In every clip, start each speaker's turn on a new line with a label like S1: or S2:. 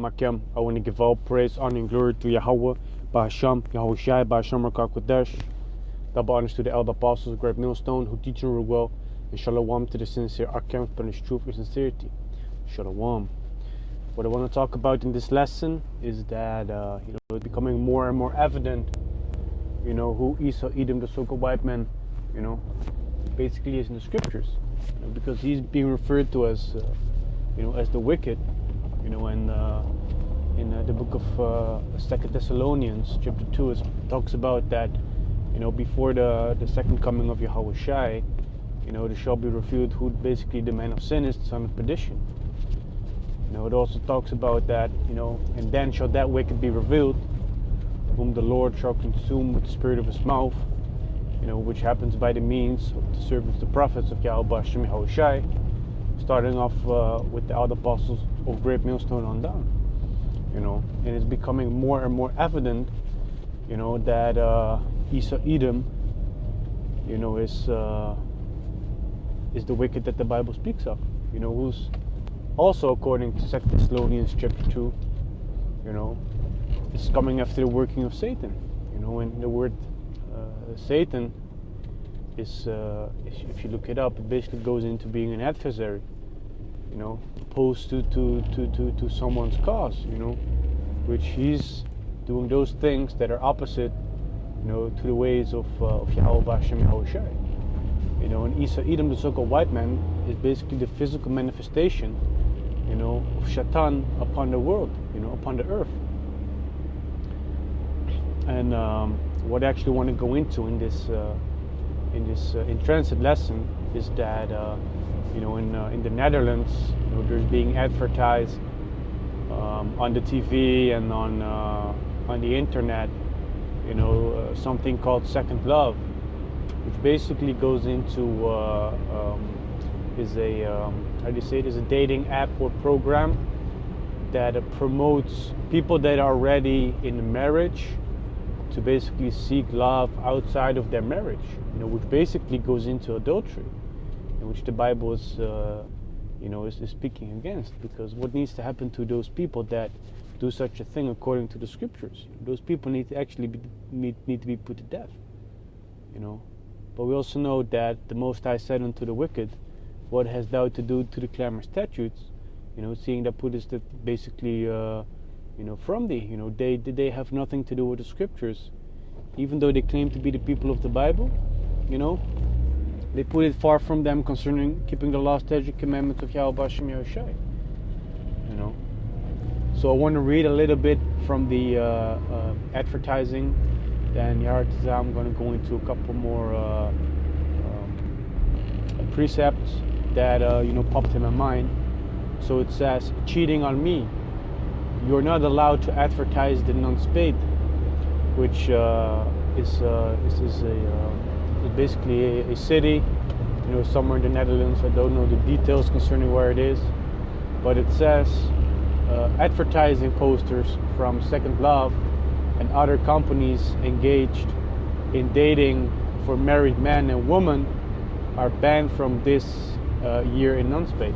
S1: Makem, I want to give all praise, honor, and glory to Yahawah, Bahasham, Yahawashi, Bahasham, Qadash. Double honors to the elder apostles, great Millstone, who teach and rule well, and shalom to the sincere Akem, upon his truth and sincerity. Shalom. What I want to talk about in this lesson is that it's becoming more and more evident, who Esau, Edom, the so-called white man, basically is in the scriptures, because he's being referred to as, as the wicked, and in the book of 2 Thessalonians, chapter 2, it talks about that, before the second coming of Yahawashi, there shall be revealed who basically the man of sin is, the son of perdition. It also talks about that, and then shall that wicked be revealed, whom the Lord shall consume with the spirit of his mouth, which happens by the means of the servants, the prophets of Yahawah, Yahawashi, starting off with the elder apostles of Great Millstone on down. And it's becoming more and more evident, that Esau, Edom, is the wicked that the Bible speaks of, who's also, according to 2 Thessalonians chapter 2, is coming after the working of Satan. And the word Satan is, if you look it up, it basically goes into being an adversary, opposed to someone's cause, which he's doing those things that are opposite, to the ways of Yahawah, Bahasham, Yahawashi. And Esau, Edom, the so-called white man, is basically the physical manifestation, of Shaitan upon the world, upon the earth. And what I actually want to go into in this Intransit lesson is that in the Netherlands, there's being advertised on the TV and on the internet, something called Second Love, which basically goes into is a dating app or program that promotes people that are already in a marriage to basically seek love outside of their marriage, which basically goes into adultery, which the Bible is is speaking against. Because what needs to happen to those people that do such a thing according to the scriptures? Those people need to actually need to be put to death, But we also know that the Most High said unto the wicked, "What hast thou to do to the clamor statutes?" Seeing that put us that basically, from thee. They have nothing to do with the scriptures, even though they claim to be the people of the Bible. They put it far from them concerning keeping the law, statute, commandments of Yahawah, Yahawashi. So I want to read a little bit from the advertising. Then I'm going to go into a couple more precepts that popped in my mind. So it says, cheating on me. You're not allowed to advertise the non-spade, which is basically a city, somewhere in the Netherlands. I don't know the details concerning where it is, but it says advertising posters from Second Love and other companies engaged in dating for married men and women are banned from this year in non-spade.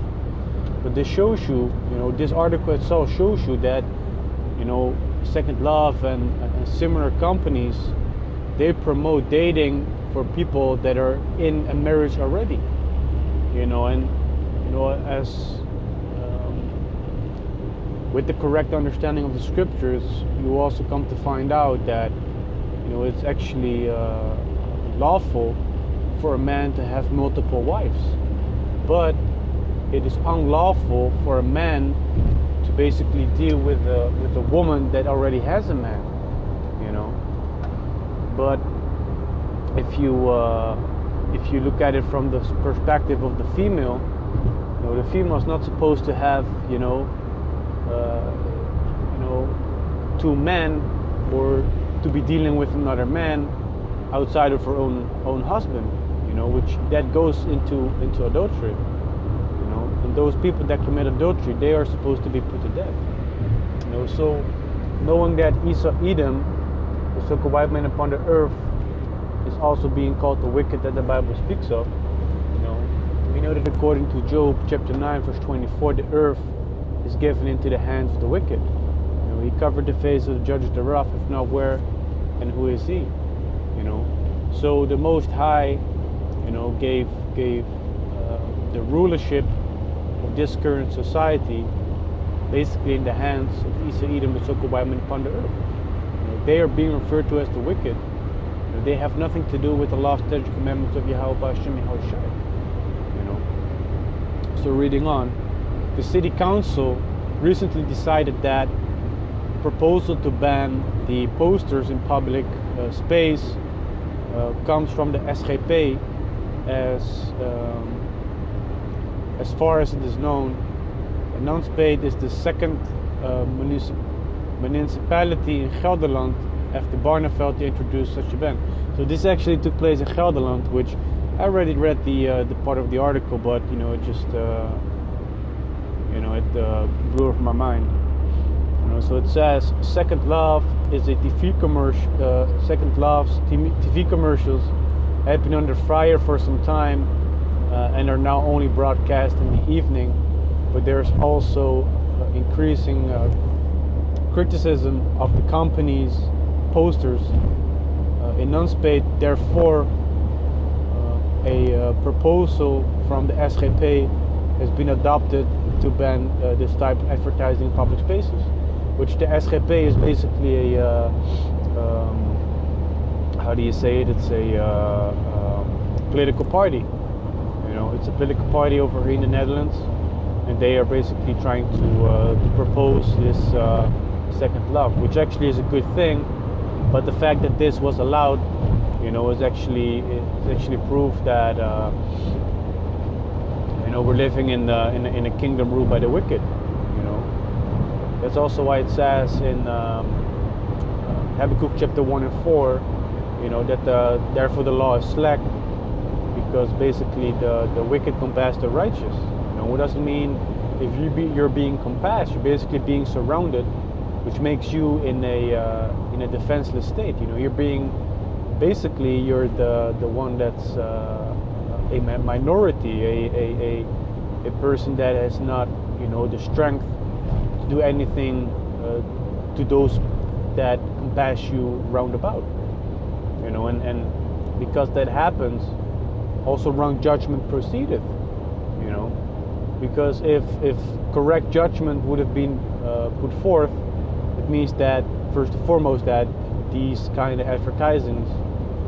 S1: But this shows you, this article itself shows you that, Second Love and similar companies, they promote dating for people that are in a marriage already, as with the correct understanding of the scriptures, you also come to find out that, it's actually lawful for a man to have multiple wives, but it is unlawful for a man to basically deal with a woman that already has a man, But if you look at it from the perspective of the female, the female is not supposed to have two men or to be dealing with another man outside of her own husband, which that goes into adultery. And those people that commit adultery, they are supposed to be put to death. So knowing that Esau, Edom, the so-called white man upon the earth, is also being called the wicked that the Bible speaks of, we know that according to Job chapter 9 verse 24, the earth is given into the hands of the wicked. He covered the face of the judges thereof, if not where and who is he? So the Most High, gave the rulership of this current society basically in the hands of Isa, Edom, the so-called white men upon the earth. They are being referred to as the wicked. They have nothing to do with the law, statutes, commandments of Yahawah, Bahasham, Yahawashi. So reading on, the city council recently decided that proposal to ban the posters in public space comes from the SGP, as far as it is known. Intransit is the second municipality in Gelderland after Barneveld to introduce such a ban. So this actually took place in Gelderland, which I already read the part of the article, but it just it blew over my mind. So it says Second Love is a TV commercial. Second Love's TV commercials have been under fire for some time and are now only broadcast in the evening. But there's also increasing criticism of the company's posters. Intransit, therefore, a proposal from the SGP has been adopted to ban this type of advertising in public spaces, which the SGP is basically a how do you say it? It's a political party. It's a political party over here in the Netherlands, and they are basically trying to propose this Second Love, which actually is a good thing. But the fact that this was allowed, is actually proof that we're living in a kingdom ruled by the wicked. That's also why it says in Habakkuk chapter 1 and 4, that therefore the law is slack, because basically the wicked compass the righteous. What does it mean? If you're being compassed, you're basically being surrounded, which makes you in a defenseless state. You're being basically you're the one that's a minority, a person that has not the strength to do anything to those that compass you round about. And because that happens, also wrong judgment proceedeth. Because if correct judgment would have been put forth, it means that first and foremost that these kind of advertisings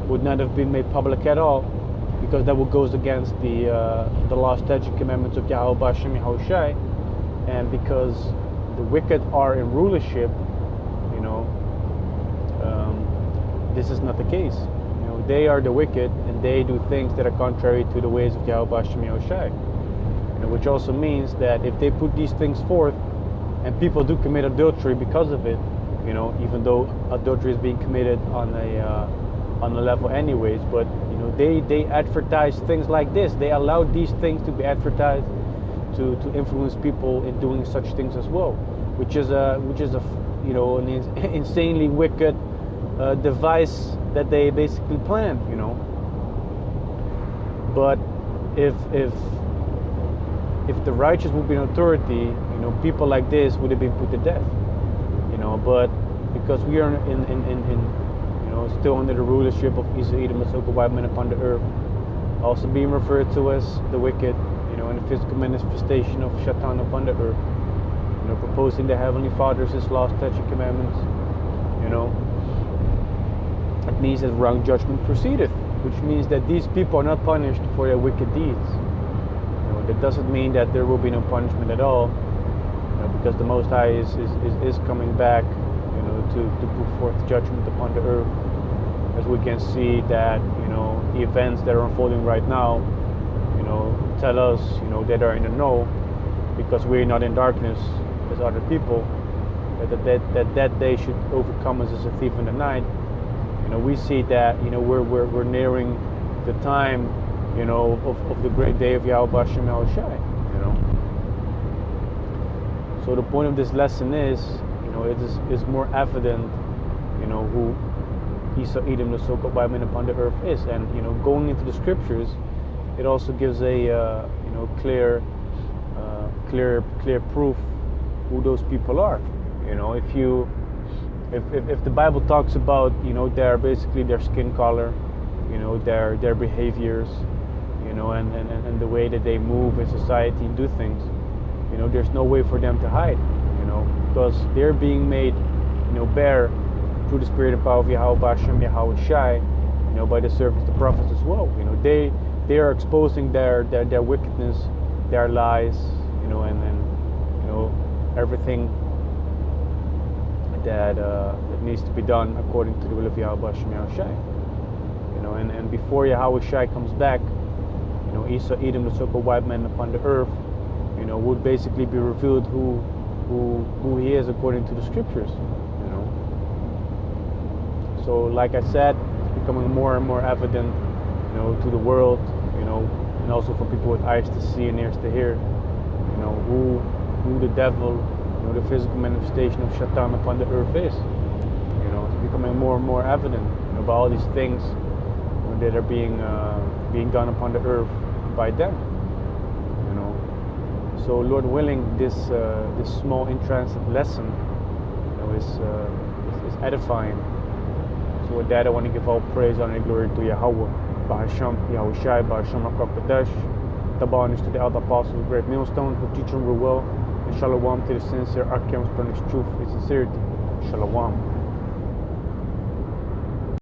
S1: would not have been made public at all, because that would goes against the law, statute, commandments of Yahawah, Bahasham, Yahawashi, and because the wicked are in rulership, this is not the case. They are the wicked, and they do things that are contrary to the ways of Yahawah, Bahasham, Yahawashi. Which also means that if they put these things forth, and people do commit adultery because of it, even though adultery is being committed on a level anyways, but they advertise things like this. They allow these things to be advertised to influence people in doing such things as well, which is an insanely wicked device that they basically planned. But if the righteous would be in authority, people like this would have been put to death. But because we are in still under the rulership of Isa, Edom, the so-called white men upon the earth, also being referred to as the wicked, and the physical manifestation of Shaitan upon the earth, proposing the Heavenly Father's His law, statute, commandments, it means that wrong judgment proceedeth, which means that these people are not punished for their wicked deeds. That doesn't mean that there will be no punishment at all, because the Most High is coming back, to put forth judgment upon the earth, as we can see that the events that are unfolding right now, tell us that are in the know, because we're not in darkness as other people, that day should overcome us as a thief in the night. We see that we're nearing the time of the great day of Yahawah, Bahasham, Yahawashi. So the point of this lesson is, it is more evident, who Isa, Edom, the so-called white men upon the earth is, and going into the scriptures, it also gives a clear proof who those people are. If the Bible talks about their basically their skin color, their behaviors, and the way that they move in society and do things, there's no way for them to hide, because they're being made bare through the spirit and power of Yahawah, Bahasham, Yahawashi, by the service of the prophets as well. They are exposing their wickedness, their lies, and everything that needs to be done according to the will of Yahawah, Bahasham, Yahawashi. And before Yahawashi comes back, Esau, Edom, the so-called white man upon the earth, would basically be revealed who he is according to the scriptures. So like I said, it's becoming more and more evident, to the world, and also for people with eyes to see and ears to hear, who the devil, the physical manifestation of Shaitan upon the earth is. It's becoming more and more evident about all these things that are being done upon the earth by them. So Lord willing, this small Intransit lesson, is edifying. So with that, I want to give all praise, honor, and glory to Yahawah, Bahasham, Yahawashi, Bahasham, Qadash, Qadash to the elder apostles, great Millstone, who teach and rule well, and Shalom to the sincere, Archems, truth, and sincerity. Shalom.